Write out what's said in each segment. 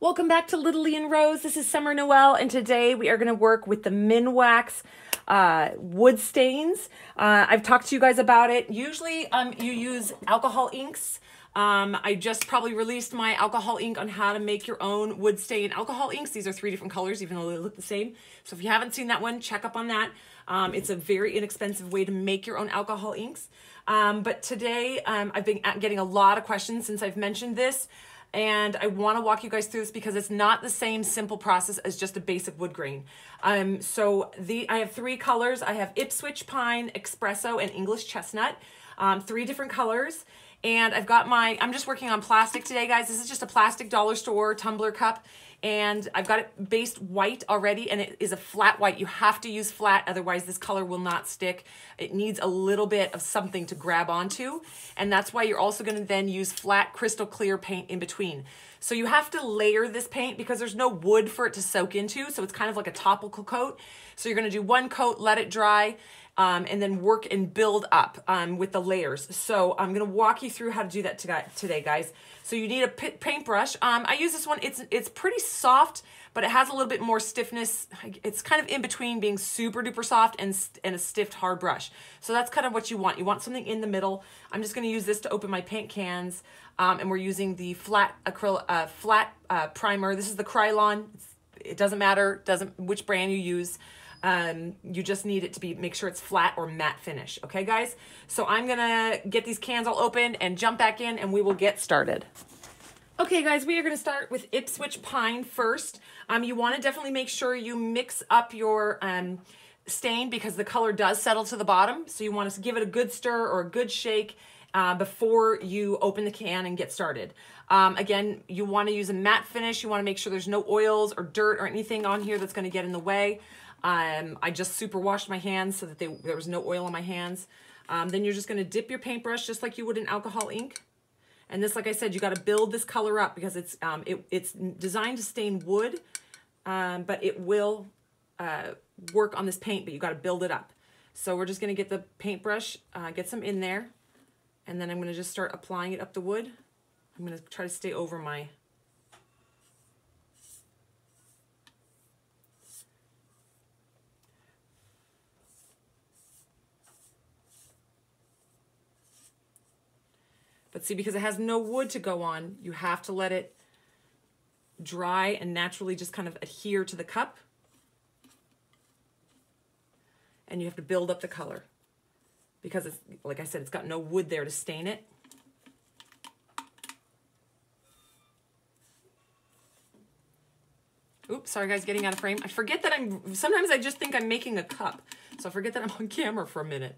Welcome back to Little Lee and Rose. This is Summer Noel, and today we are going to work with the Minwax wood stains. I've talked to you guys about it. Usually you use alcohol inks. I just probably released my alcohol ink on how to make your own wood stain alcohol inks. These are 3 different colors, even though they look the same. So if you haven't seen that one, check up on that. It's a very inexpensive way to make your own alcohol inks. But today I've been getting a lot of questions since I've mentioned this. And I want to walk you guys through this because it's not the same simple process as just a basic wood grain. I have 3 colors. I have Ipswich Pine, Espresso, and English Chestnut. 3 different colors. And I'm just working on plastic today, guys. This is just a plastic dollar store tumbler cup. And I've got it based white already, and it is a flat white. You have to use flat, otherwise this color will not stick. It needs a little bit of something to grab onto, and that's why you're also gonna then use flat crystal clear paint in between. So you have to layer this paint because there's no wood for it to soak into, so it's kind of like a topical coat. So you're gonna do 1 coat, let it dry, and then work and build up with the layers. So I'm gonna walk you through how to do that today, guys. So you need a paintbrush. I use this one. It's pretty soft, but it has a little bit more stiffness. It's kind of in between being super duper soft and a stiff hard brush. So that's kind of what you want. You want something in the middle. I'm just gonna use this to open my paint cans, and we're using the flat primer. This is the Krylon. It doesn't matter which brand you use. You just need it to make sure it's flat or matte finish. Okay, guys? So I'm gonna get these cans all open and jump back in and we will get started. Okay, guys, we are gonna start with Ipswich Pine first. You wanna definitely make sure you mix up your stain because the color does settle to the bottom. So you wanna give it a good stir or a good shake before you open the can and get started. Again, you wanna use a matte finish. You wanna make sure there's no oils or dirt or anything on here that's gonna get in the way. I just super washed my hands so that there was no oil on my hands. Then you're just gonna dip your paintbrush just like you would in alcohol ink. And this, like I said, you gotta build this color up because it's designed to stain wood, but it will work on this paint, but you gotta build it up. So we're just gonna get the paintbrush, get some in there, and then I'm gonna just start applying it up the wood. I'm gonna try to stay over my But see, because it has no wood to go on, you have to let it dry and naturally just kind of adhere to the cup. And you have to build up the color because it's, like I said, it's got no wood there to stain it. Oops, sorry guys, getting out of frame. I forget that sometimes I just think I'm making a cup. So I forget that I'm on camera for a minute.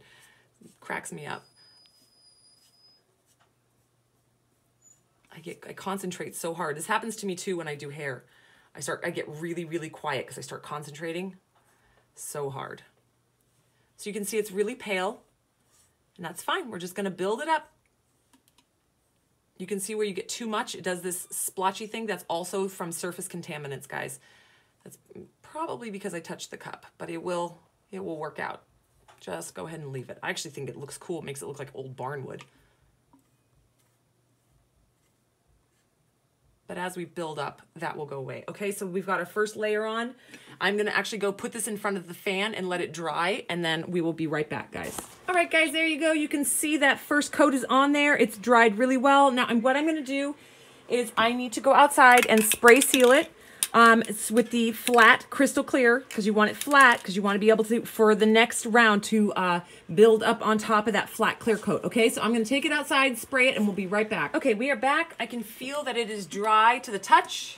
It cracks me up. I concentrate so hard. This happens to me too when I do hair. I get really, really quiet because I start concentrating so hard. So you can see it's really pale, and that's fine. We're just gonna build it up. You can see where you get too much. It does this splotchy thing. That's also from surface contaminants, guys. That's probably because I touched the cup, but it will work out. Just go ahead and leave it. I actually think it looks cool. It makes it look like old barnwood. But as we build up, that will go away. Okay, so we've got our first layer on. I'm gonna actually go put this in front of the fan and let it dry, and then we will be right back, guys. All right, guys, there you go. You can see that first coat is on there. It's dried really well. Now, what I'm gonna do is I need to go outside and spray seal it. It's with the flat crystal clear because you want it flat because you want to be able to, for the next round, to build up on top of that flat clear coat. Okay, so I'm going to take it outside, spray it, and we'll be right back. Okay, we are back. I can feel that it is dry to the touch.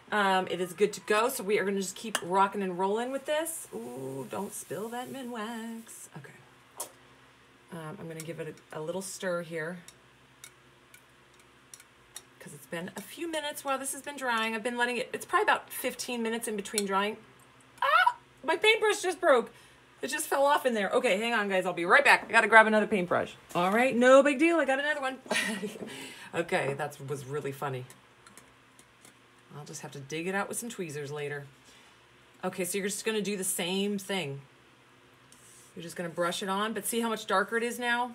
It is good to go, so we are going to just keep rocking and rolling with this. Ooh, don't spill that Minwax. Okay. I'm going to give it a little stir here. It's been a few minutes while this has been drying. I've been letting it's probably about 15 minutes in between drying. Ah, my paintbrush just broke. It just fell off in there. Okay, hang on guys, I'll be right back. I gotta grab another paintbrush. All right, no big deal, I got another one. Okay, that was really funny. I'll just have to dig it out with some tweezers later. Okay, so you're just gonna do the same thing. You're just gonna brush it on, but see how much darker it is now?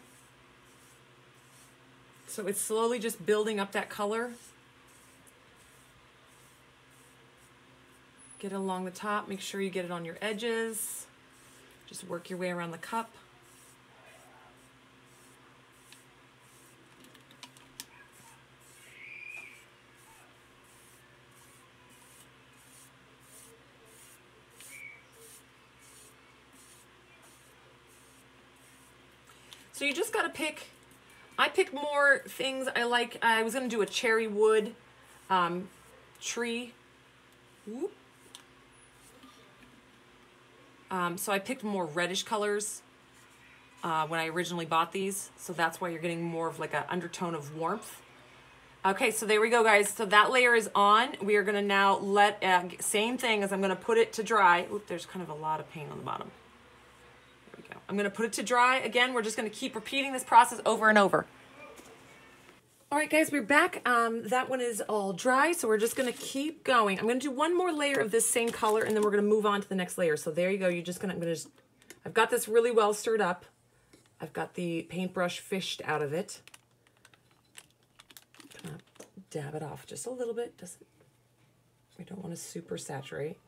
So it's slowly just building up that color. Get it along the top. Make sure you get it on your edges. Just work your way around the cup. So you just got to pick, I pick more things I like. I was going to do a cherry wood tree. So I picked more reddish colors when I originally bought these. So that's why you're getting more of like an undertone of warmth. Okay, so there we go, guys. So that layer is on. We are going to now let, same thing as I'm going to put it to dry. Oop, there's kind of a lot of paint on the bottom. There we go. I'm going to put it to dry. Again, we're just going to keep repeating this process over and over. All right, guys, we're back. That one is all dry, so we're just gonna keep going. I'm gonna do one more layer of this same color, and then we're gonna move on to the next layer. So there you go. You're just gonna, I've got this really well stirred up. I've got the paintbrush fished out of it. Gonna dab it off just a little bit. We don't want to super saturate.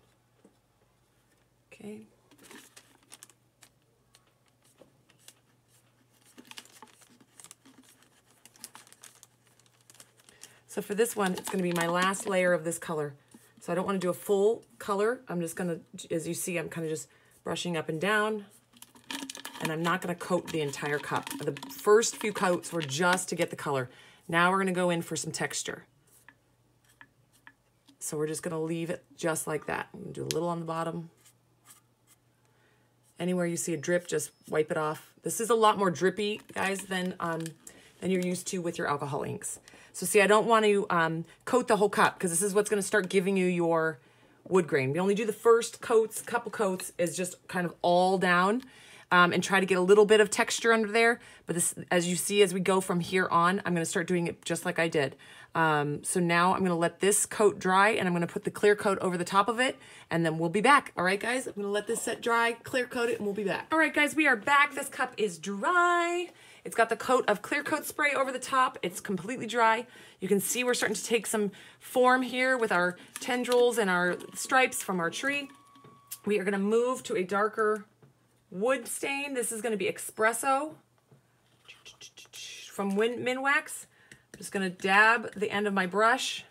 Okay. So for this one, it's going to be my last layer of this color. So I don't want to do a full color. I'm just going to, as you see, I'm kind of just brushing up and down. And I'm not going to coat the entire cup. The first few coats were just to get the color. Now we're going to go in for some texture. So we're just going to leave it just like that. I'm going to do a little on the bottom. Anywhere you see a drip, just wipe it off. This is a lot more drippy, guys, than you're used to with your alcohol inks. So see, I don't want to coat the whole cup because this is what's going to start giving you your wood grain. We only do the first coats, couple coats is just kind of all down and try to get a little bit of texture under there. But this, as you see, as we go from here on, I'm going to start doing it just like I did. So now I'm going to let this coat dry and I'm going to put the clear coat over the top of it and then we'll be back. All right, guys, I'm going to let this set dry, clear coat it, and we'll be back. All right, guys, we are back. This cup is dry. It's got the coat of clear coat spray over the top. It's completely dry. You can see we're starting to take some form here with our tendrils and our stripes from our tree. We are going to move to a darker wood stain. This is going to be espresso from Minwax. I'm just going to dab the end of my brush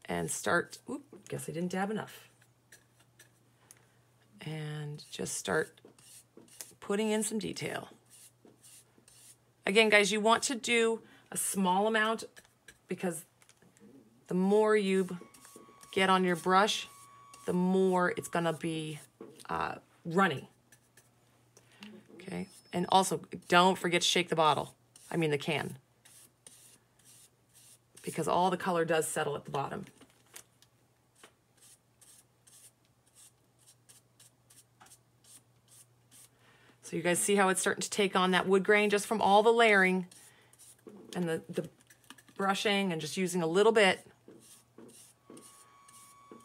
and start, oop, guess I didn't dab enough. And just start putting in some detail. Again, guys, you want to do a small amount because the more you get on your brush, the more it's going to be runny. Okay, and also don't forget to shake the bottle. I mean the can. Because all the color does settle at the bottom. So you guys see how it's starting to take on that wood grain just from all the layering and the brushing and just using a little bit.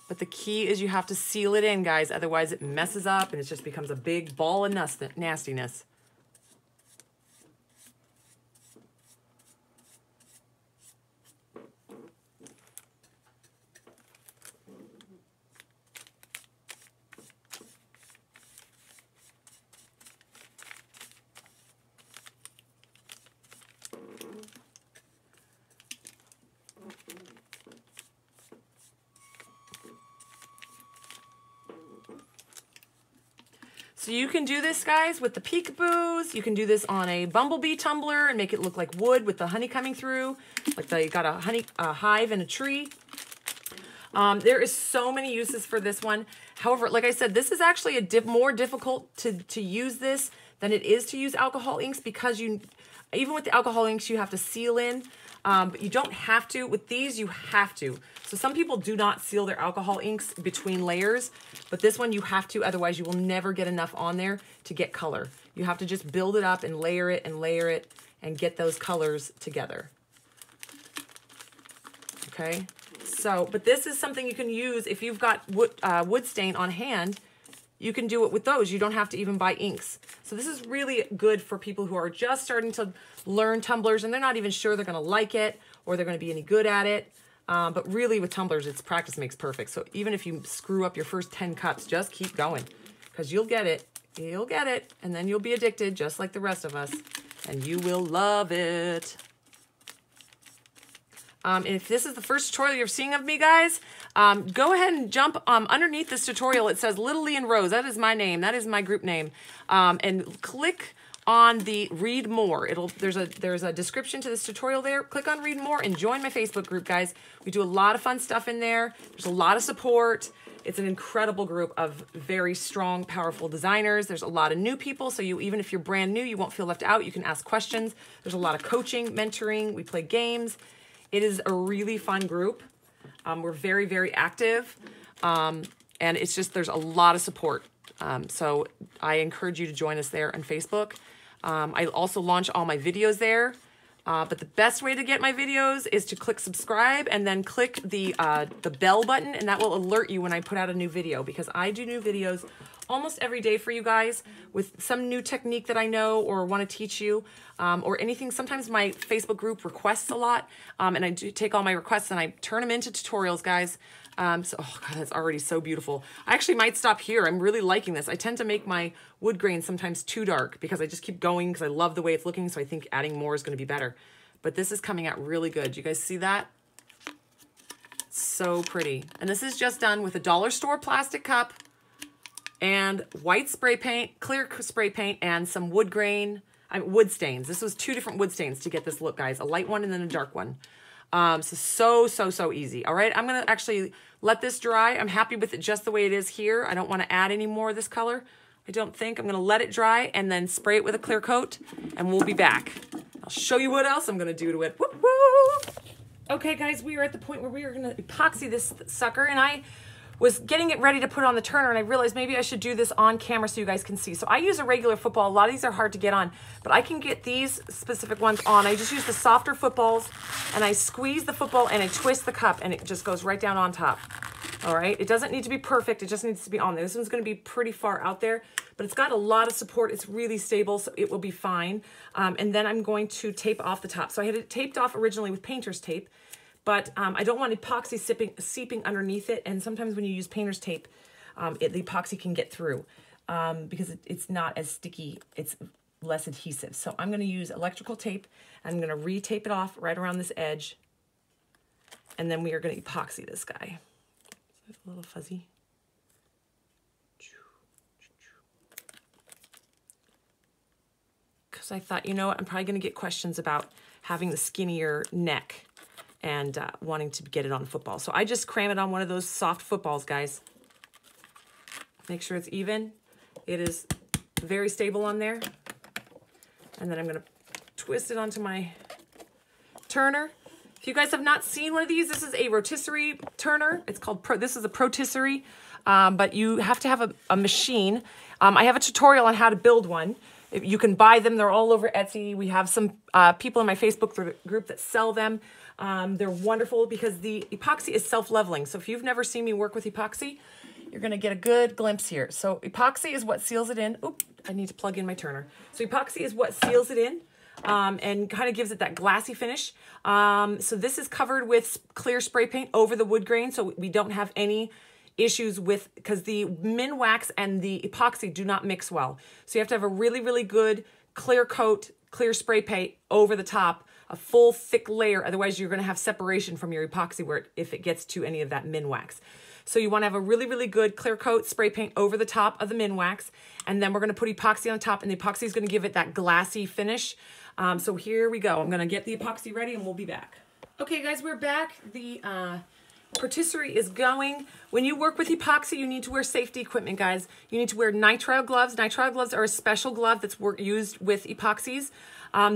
But the key is you have to seal it in, guys. Otherwise it messes up and it just becomes a big ball of nastiness. So you can do this, guys, with the peekaboos. You can do this on a bumblebee tumbler and make it look like wood with the honey coming through, like you got a hive in a tree. There is so many uses for this one. However, like I said, this is actually more difficult to use this than it is to use alcohol inks because even with the alcohol inks, you have to seal in. But you don't have to. With these, you have to. So some people do not seal their alcohol inks between layers, but this one you have to, otherwise you will never get enough on there to get color. You have to just build it up and layer it and get those colors together. Okay, so, but this is something you can use if you've got wood stain on hand. You can do it with those. You don't have to even buy inks. So this is really good for people who are just starting to learn tumblers and they're not even sure they're gonna like it or they're gonna be any good at it. But really with tumblers, it's practice makes perfect. So even if you screw up your first 10 cups, just keep going because you'll get it. You'll get it. And then you'll be addicted just like the rest of us. And you will love it. If this is the first tutorial you're seeing of me, guys, go ahead and jump underneath this tutorial. It says Little Lee and Rose. That is my name. That is my group name. And click on the read more. There's a description to this tutorial there. Click on read more and join my Facebook group, guys. We do a lot of fun stuff in there. There's a lot of support. It's an incredible group of very strong, powerful designers. There's a lot of new people, so even if you're brand new, you won't feel left out. You can ask questions. There's a lot of coaching, mentoring. We play games. It is a really fun group. We're very, very active. And it's just, there's a lot of support. So I encourage you to join us there on Facebook. I also launch all my videos there. But the best way to get my videos is to click subscribe and then click the bell button, and that will alert you when I put out a new video, because I do new videos almost every day for you guys with some new technique that I know or want to teach you, or anything. Sometimes my Facebook group requests a lot, and I do take all my requests and I turn them into tutorials, guys. Oh God, that's already so beautiful. I actually might stop here. I'm really liking this. I tend to make my wood grain sometimes too dark because I just keep going because I love the way it's looking. So I think adding more is going to be better. But this is coming out really good. You guys see that? So pretty. And this is just done with a dollar store plastic cup and white spray paint, clear spray paint, and some wood grain, wood stains. This was 2 different wood stains to get this look, guys. A light one and then a dark one. So easy. All right, I'm gonna actually let this dry. I'm happy with it just the way it is here. I don't want to add any more of this color. I don't think. I'm gonna let it dry and then spray it with a clear coat, and we'll be back. I'll show you what else I'm gonna do to it. Whoop, whoop. Okay, guys, we are at the point where we are gonna epoxy this sucker, and I was getting it ready to put on the turner, and I realized maybe I should do this on camera so you guys can see. So I use a regular football. A lot of these are hard to get on, but I can get these specific ones on. I just use the softer footballs, and I squeeze the football and I twist the cup, and it just goes right down on top. All right, it doesn't need to be perfect. It just needs to be on there. This one's gonna be pretty far out there, but it's got a lot of support. It's really stable, so it will be fine. And then I'm going to tape off the top. So I had it taped off originally with painter's tape, but I don't want epoxy seeping underneath it. And sometimes when you use painter's tape, the epoxy can get through because it's not as sticky. It's less adhesive. So I'm going to use electrical tape. I'm going to re-tape it off right around this edge. And then we are going to epoxy this guy. It's a little fuzzy. Because I thought, you know what, I'm probably going to get questions about having the skinnier neck and wanting to get it on football. So I just cram it on one of those soft footballs, guys. Make sure it's even. It is very stable on there. And then I'm gonna twist it onto my turner. If you guys have not seen one of these, this is a rotisserie turner. It's called, this is a rotisserie, but you have to have a machine. I have a tutorial on how to build one. You can buy them, they're all over Etsy. We have some people in my Facebook group that sell them. They're wonderful because the epoxy is self-leveling. So if you've never seen me work with epoxy, you're gonna get a good glimpse here. So epoxy is what seals it in. Oop, I need to plug in my turner. So epoxy is what seals it in and kind of gives it that glassy finish. So this is covered with clear spray paint over the wood grain, so we don't have any issues with, because the Minwax and the epoxy do not mix well. So you have to have a really, really good clear coat, clear spray paint over the top, a full thick layer. Otherwise you're gonna have separation from your epoxy if it gets to any of that Minwax. So you wanna have a really, really good clear coat spray paint over the top of the Minwax. And then we're gonna put epoxy on top, and the epoxy is gonna give it that glassy finish. So here we go. I'm gonna get the epoxy ready and we'll be back. Okay guys, we're back. The rotisserie is going. When you work with epoxy, you need to wear safety equipment, guys. You need to wear nitrile gloves. Nitrile gloves are a special glove that's used with epoxies.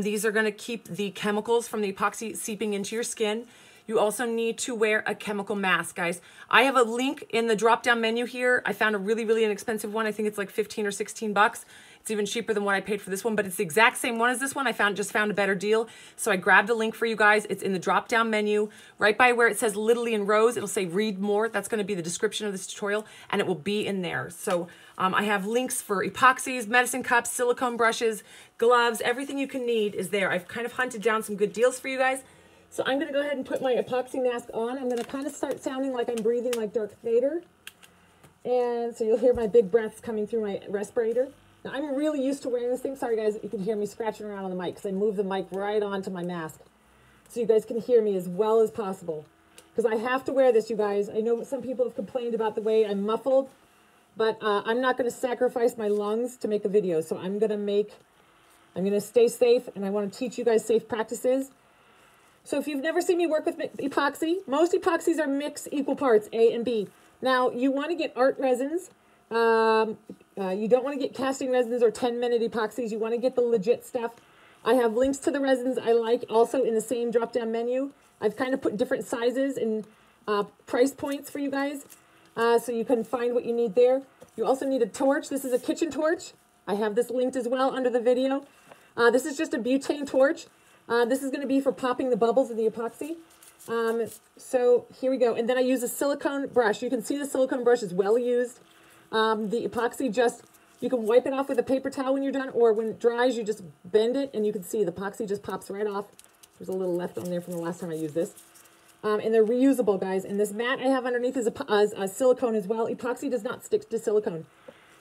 These are going to keep the chemicals from the epoxy seeping into your skin. You also need to wear a chemical mask, guys. I have a link in the drop-down menu here. I found a really, really inexpensive one. I think it's like 15 or 16 bucks. It's even cheaper than what I paid for this one, but it's the exact same one as this one. I just found a better deal. So I grabbed a link for you guys. It's in the drop-down menu, right by where it says Little Lee and Rose. It'll say read more. That's gonna be the description of this tutorial, and it will be in there. So I have links for epoxies, medicine cups, silicone brushes, gloves, everything you can need is there. I've kind of hunted down some good deals for you guys. So I'm going to go ahead and put my epoxy mask on. I'm going to kind of start sounding like I'm breathing like Darth Vader. And so you'll hear my big breaths coming through my respirator. Now, I'm really used to wearing this thing. Sorry, guys, you can hear me scratching around on the mic because I moved the mic right onto my mask. So you guys can hear me as well as possible. Because I have to wear this, you guys. I know some people have complained about the way I'm muffled. But I'm not going to sacrifice my lungs to make a video. So I'm going to stay safe. And I want to teach you guys safe practices. So if you've never seen me work with epoxy, most epoxies are mixed equal parts, A and B. Now, you want to get art resins. You don't want to get casting resins or 10-minute epoxies. You want to get the legit stuff. I have links to the resins I like also in the same drop-down menu. I've kind of put different sizes and price points for you guys so you can find what you need there. You also need a torch. This is a kitchen torch. I have this linked as well under the video. This is just a butane torch. This is going to be for popping the bubbles in the epoxy. So here we go. And then I use a silicone brush. You can see the silicone brush is well used. The epoxy you can wipe it off with a paper towel when you're done, or when it dries, you just bend it and you can see the epoxy just pops right off. There's a little left on there from the last time I used this. And they're reusable, guys. And this mat I have underneath is a silicone as well. Epoxy does not stick to silicone.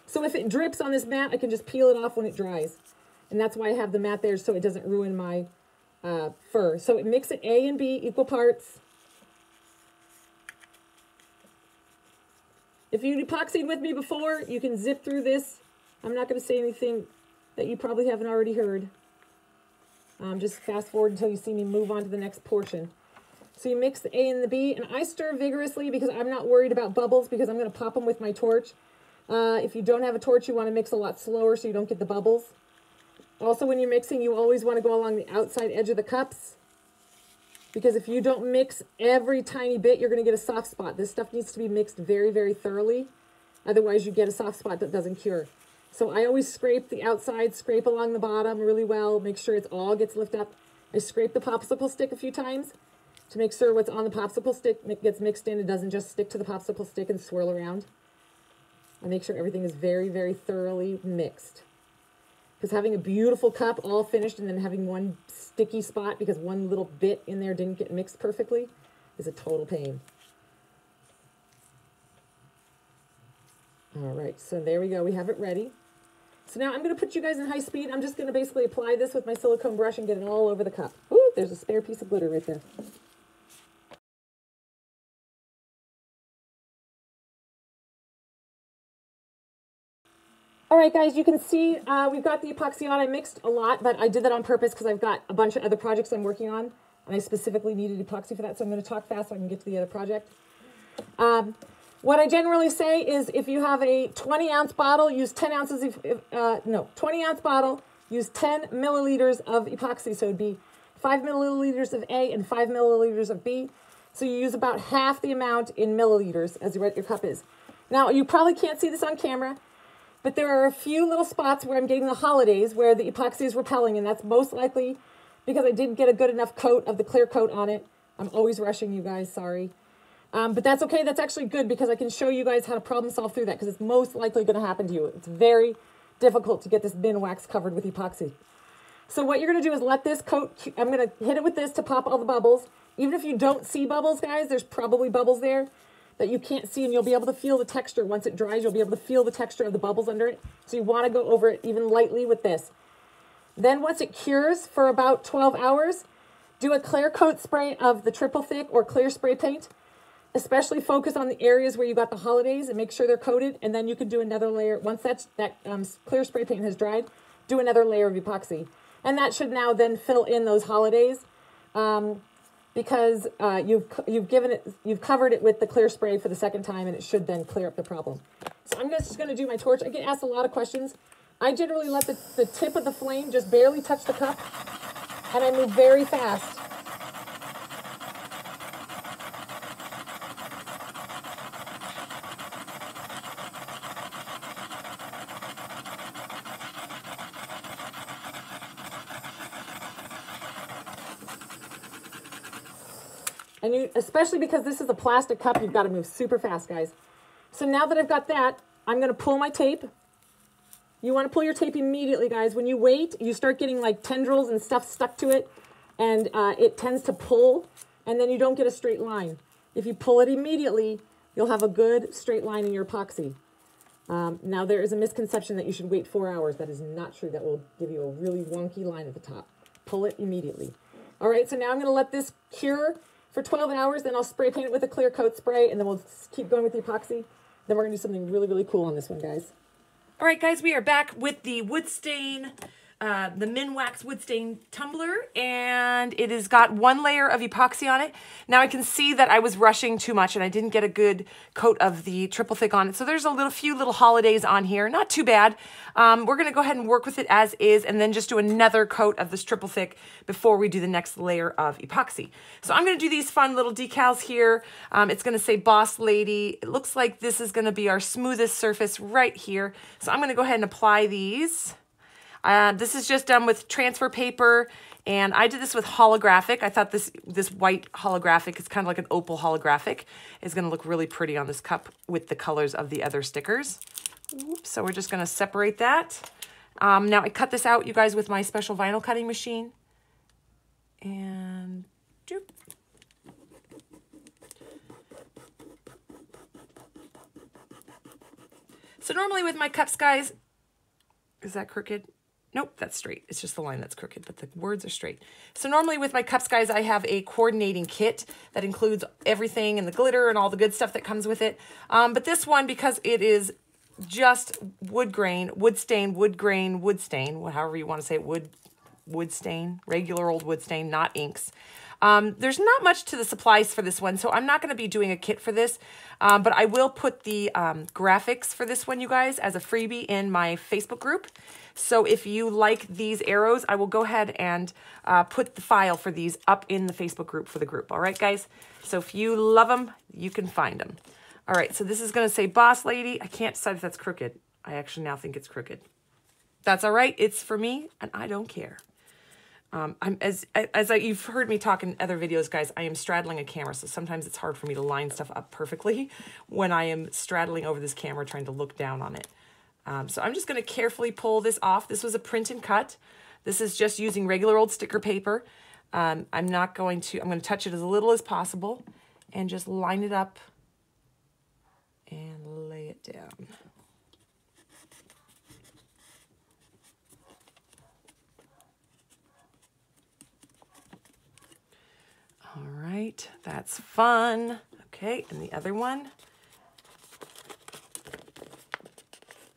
So if it drips on this mat, I can just peel it off when it dries. And that's why I have the mat there, so it doesn't ruin my fur. So mix it A and B equal parts. If you epoxied with me before, you can zip through this. I'm not going to say anything that you probably haven't already heard. Just fast forward until you see me move on to the next portion. So you mix the A and the B, and I stir vigorously because I'm not worried about bubbles because I'm going to pop them with my torch. If you don't have a torch, you want to mix a lot slower so you don't get the bubbles. Also, when you're mixing, you always want to go along the outside edge of the cups, because if you don't mix every tiny bit, you're going to get a soft spot. This stuff needs to be mixed very, very thoroughly. Otherwise, you get a soft spot that doesn't cure. So I always scrape the outside, scrape along the bottom really well, make sure it all gets lifted up. I scrape the popsicle stick a few times to make sure what's on the popsicle stick gets mixed in. It doesn't just stick to the popsicle stick and swirl around. I make sure everything is very, very thoroughly mixed. Because having a beautiful cup all finished and then having one sticky spot because one little bit in there didn't get mixed perfectly is a total pain. All right, so there we go. We have it ready. So now I'm going to put you guys in high speed. I'm just going to basically apply this with my silicone brush and get it all over the cup. Ooh, there's a spare piece of glitter right there. All right, guys, you can see we've got the epoxy on. I mixed a lot, but I did that on purpose because I've got a bunch of other projects I'm working on, and I specifically needed epoxy for that, so I'm going to talk fast so I can get to the other project. What I generally say is if you have a 20-ounce bottle, use 10 ounces of, 20-ounce bottle, use 10 milliliters of epoxy, so it would be 5 milliliters of A and 5 milliliters of B. So you use about half the amount in milliliters as what your cup is. Now, you probably can't see this on camera, but there are a few little spots where I'm getting the holidays where the epoxy is repelling, and that's most likely because I didn't get a good enough coat of the clear coat on it. I'm always rushing you guys, sorry. But that's okay, that's actually good because I can show you guys how to problem solve through that because it's most likely going to happen to you. It's very difficult to get this bin wax covered with epoxy. So what you're going to do is let this coat, I'm going to hit it with this to pop all the bubbles. Even if you don't see bubbles, guys, there's probably bubbles there that you can't see, and you'll be able to feel the texture. Once it dries, you'll be able to feel the texture of the bubbles under it. So you want to go over it even lightly with this. Then once it cures for about 12 hours, do a clear coat spray of the triple thick or clear spray paint. Especially focus on the areas where you got the holidays and make sure they're coated, and then you can do another layer. Once that clear spray paint has dried, do another layer of epoxy. And that should now then fill in those holidays because you've covered it with the clear spray for the second time, and it should then clear up the problem. So I'm just going to do my torch. I get asked a lot of questions. I generally let the tip of the flame just barely touch the cup, and I move very fast. And especially because this is a plastic cup, you've got to move super fast, guys. So now that I've got that, I'm going to pull my tape. You want to pull your tape immediately, guys. When you wait, you start getting like tendrils and stuff stuck to it, and it tends to pull, and then you don't get a straight line. If you pull it immediately, you'll have a good straight line in your epoxy. Now, there is a misconception that you should wait 4 hours. That is not true. That will give you a really wonky line at the top. Pull it immediately. All right, so now I'm going to let this cure for 12 hours. Then I'll spray paint it with a clear coat spray, and then we'll keep going with the epoxy. Then we're going to do something really, really cool on this one, guys. All right, guys, we are back with the wood stain, the Minwax wood stain tumbler, and it has got 1 layer of epoxy on it. Now I can see that I was rushing too much and I didn't get a good coat of the triple thick on it. So there's a few little holidays on here, not too bad. We're gonna go ahead and work with it as is and then just do another coat of this triple thick before we do the next layer of epoxy. So I'm gonna do these fun little decals here. It's gonna say Boss Lady. It looks like this is gonna be our smoothest surface right here. So I'm gonna go ahead and apply these. This is just done with transfer paper, and I did this with holographic. I thought this white holographic is kind of like an opal holographic. Is going to look really pretty on this cup with the colors of the other stickers. Oops, so we're just going to separate that. Now I cut this out, you guys, with my special vinyl cutting machine. And doop. So normally with my cups, guys, is that crooked? Nope, that's straight. It's just the line that's crooked, but the words are straight. So normally with my cups, guys, I have a coordinating kit that includes everything and the glitter and all the good stuff that comes with it. But this one, because it is just wood grain, wood stain, however you want to say it, wood stain, regular old wood stain, not inks. There's not much to the supplies for this one, so I'm not going to be doing a kit for this, but I will put the graphics for this one, you guys, as a freebie in my Facebook group. So if you like these arrows, I will go ahead and put the file for these up in the Facebook group for the group. All right, guys? So if you love them, you can find them. All right, so this is going to say Boss Lady. I can't decide if that's crooked. I actually now think it's crooked. That's all right. It's for me, and I don't care. You've heard me talk in other videos, guys, I am straddling a camera, so sometimes it's hard for me to line stuff up perfectly when I am straddling over this camera trying to look down on it. So I'm just going to carefully pull this off. This was a print and cut. This is just using regular old sticker paper. I'm going to touch it as little as possible and just line it up and lay it down. All right, that's fun. Okay, and the other one.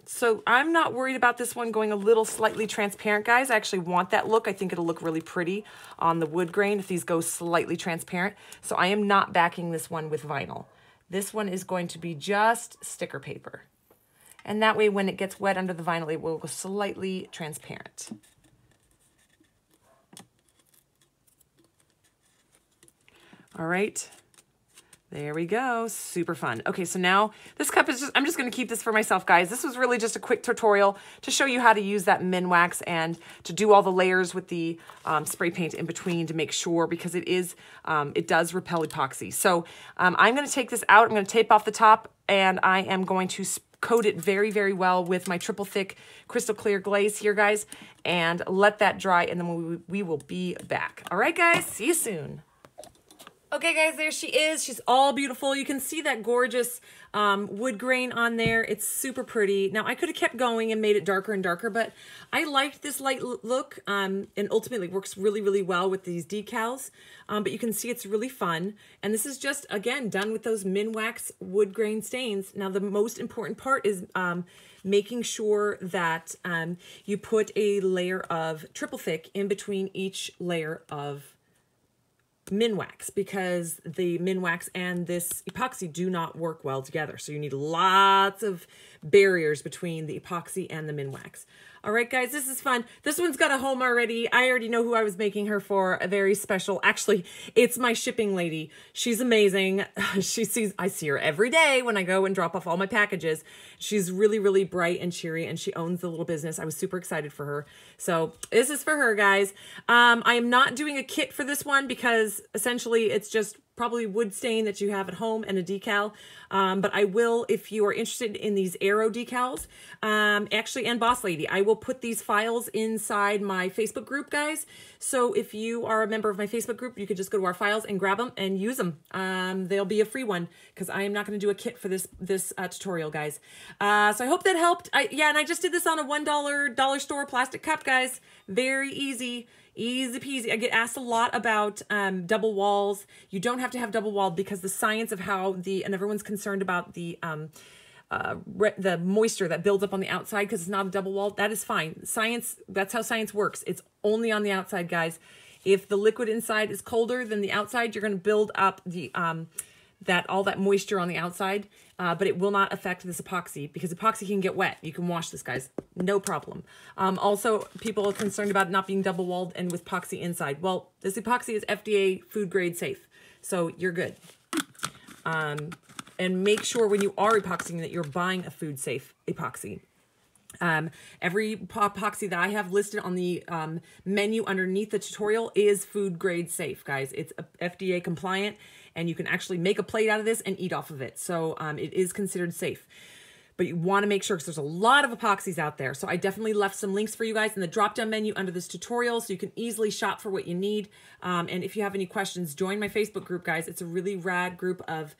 So I'm not worried about this one going a little slightly transparent, guys. I actually want that look. I think it'll look really pretty on the wood grain if these go slightly transparent. So I am not backing this one with vinyl. This one is going to be just sticker paper. And that way when it gets wet under the vinyl, it will go slightly transparent. All right, there we go. Super fun. Okay, so now this cup is I'm just going to keep this for myself, guys. This was really just a quick tutorial to show you how to use that Minwax and to do all the layers with the spray paint in between to make sure, because it does repel epoxy. So I'm going to take this out. I'm going to tape off the top, and I am going to coat it very, very well with my triple thick crystal clear glaze here, guys, and let that dry, and then we will be back. All right, guys, see you soon. Okay, guys, there she is. She's all beautiful. You can see that gorgeous wood grain on there. It's super pretty. Now, I could have kept going and made it darker and darker, but I liked this light look, and ultimately works really, really well with these decals. But you can see it's really fun. And this is just, again, done with those Minwax wood grain stains. Now, the most important part is making sure that you put a layer of triple thick in between each layer of Minwax, because the Minwax and this epoxy do not work well together. So you need lots of barriers between the epoxy and the Minwax. All right, guys, this is fun. This one's got a home already. I already know who I was making her for. A very special, actually, it's my shipping lady. She's amazing. I see her every day when I go and drop off all my packages. She's really, really bright and cheery, and she owns the little business. I was super excited for her. So this is for her, guys. I am not doing a kit for this one because essentially it's just probably wood stain that you have at home and a decal. But I will, if you are interested in these Arrow decals, actually, and Boss Lady, I will put these files inside my Facebook group, guys. So if you are a member of my Facebook group, you could just go to our files and grab them and use them. They'll be a free one because I am not going to do a kit for this tutorial, guys. So I hope that helped. Yeah, and I just did this on a $1 dollar store plastic cup, guys. Very easy. Easy peasy. I get asked a lot about double walls. You don't have to have double walled because the science of how and everyone's concerned about the moisture that builds up on the outside because it's not a double wall. That is fine. Science, that's how science works. It's only on the outside, guys. If the liquid inside is colder than the outside, you're going to build up the all that moisture on the outside, but it will not affect this epoxy because epoxy can get wet. You can wash this, guys, no problem. Also, people are concerned about it not being double walled and with epoxy inside. Well, this epoxy is FDA food grade safe, so you're good. And make sure when you are epoxying that you're buying a food safe epoxy. Every epoxy that I have listed on the menu underneath the tutorial is food grade safe, guys. It's FDA compliant and you can actually make a plate out of this and eat off of it. So it is considered safe. But you want to make sure because there's a lot of epoxies out there. So I definitely left some links for you guys in the drop-down menu under this tutorial so you can easily shop for what you need. And if you have any questions, join my Facebook group, guys. It's a really rad group of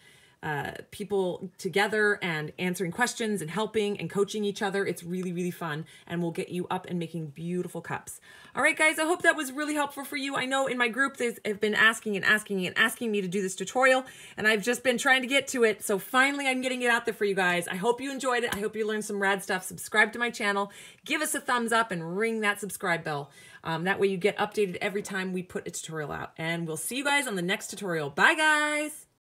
people together and answering questions and helping and coaching each other. It's really, really fun and will get you up and making beautiful cups. All right, guys, I hope that was really helpful for you. I know in my group, they have been asking me to do this tutorial, and I've just been trying to get to it. So finally, I'm getting it out there for you guys. I hope you enjoyed it. I hope you learned some rad stuff. Subscribe to my channel, give us a thumbs up, and ring that subscribe bell. That way you get updated every time we put a tutorial out. And we'll see you guys on the next tutorial. Bye, guys.